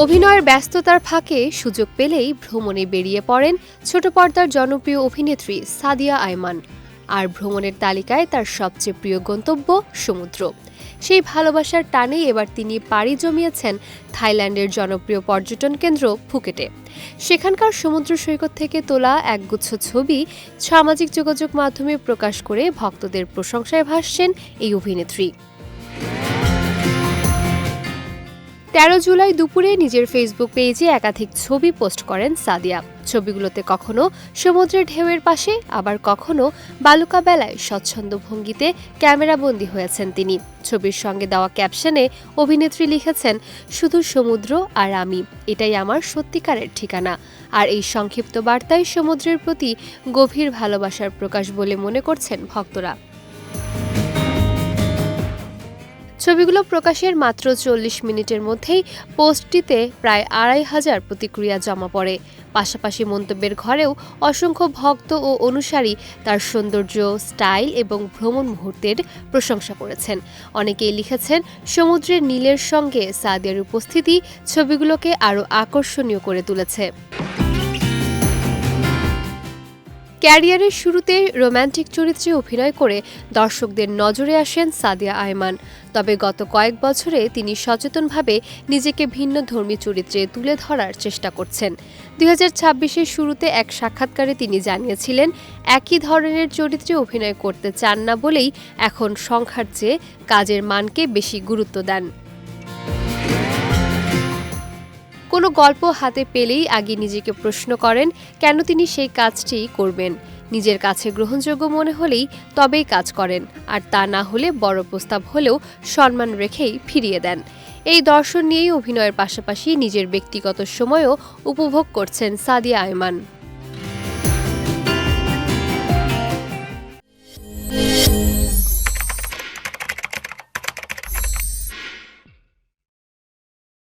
অভিনয়ের ব্যস্ততার ফাঁকে সুযোগ পেলেই ভ্রমণে বেরিয়ে পড়েন ছোট পর্দার জনপ্রিয় অভিনেত্রী সাদিয়া আয়মান। আর ভ্রমণের তালিকায় তার সবচেয়ে প্রিয় গন্তব্য সমুদ্র। সেই ভালোবাসার টানেই এবার তিনি পাড়ি জমিয়েছেন থাইল্যান্ডের জনপ্রিয় পর্যটন কেন্দ্র ফুকেটে। সেখানকার সমুদ্র সৈকত থেকে তোলা একগুচ্ছ ছবি সামাজিক যোগাযোগ মাধ্যমে প্রকাশ করে ভক্তদের প্রশংসায় ভাসছেন এই অভিনেত্রী। ১৩ জুলাই দুপুরে নিজের ফেসবুক পেজে একাধিক ছবি পোস্ট করেন সাদিয়া। ছবিগুলোতে কখনো সমুদ্রের ঢেউয়ের পাশে, আবার কখনো বালুকা বেলায় স্বচ্ছন্দ ভঙ্গিতে ক্যামেরাবন্দী হয়েছেন তিনি। ছবির সঙ্গে দেওয়া ক্যাপশনে অভিনেত্রী লিখেছেন, শুধু সমুদ্র আর আমি, এটাই আমার সত্যিকারের ঠিকানা। আর এই সংক্ষিপ্ত বার্তায় সমুদ্রের প্রতি গভীর ভালোবাসার প্রকাশ বলে মনে করছেন ভক্তরা। ছবিগুলো প্রকাশের মাত্র ৪০ মিনিটের মধ্যেই পোস্টটিতে প্রায় ২৫০০ প্রতিক্রিয়া জমা পড়ে। পাশাপাশি মন্তব্যের ঘরেও অসংখ্য ভক্ত ও অনুসারী তার সৌন্দর্য, স্টাইল এবং ভ্রমণ মুহূর্তের প্রশংসা করেছেন। অনেকেই লিখেছেন, সমুদ্রের নীলের সঙ্গে সাদিয়ার উপস্থিতি ছবিগুলোকে আরও আকর্ষণীয় করে তুলেছে। ক্যারিয়ারের শুরুতে রোম্যান্টিক চরিত্রে অভিনয় করে দর্শকদের নজরে আসেন সাদিয়া আয়মান। তবে গত কয়েক বছরে তিনি সচেতনভাবে নিজেকে ভিন্নধর্মী চরিত্রে তুলে ধরার চেষ্টা করছেন। ২০২৬-এর শুরুতে এক সাক্ষাৎকারে তিনি জানিয়েছিলেন, একই ধরনের চরিত্রে অভিনয় করতে চান না বলেই এখন সংখ্যার চেয়ে কাজের মানকে বেশি গুরুত্ব দেন। কোনো গল্প হাতে পেলেই আগে নিজেকে প্রশ্ন করেন কেন তিনি সেই কাজটি করবেন। নিজের কাছে গ্রহণযোগ্য মনে হলেই তবেই কাজ করেন, আর তা না হলে বড় প্রস্তাব হলেও সম্মান রেখেই ফিরিয়ে দেন। এই দর্শন নিয়েই অভিনয়ের পাশাপাশি নিজের ব্যক্তিগত সময়ও উপভোগ করছেন সাদিয়া আয়মান।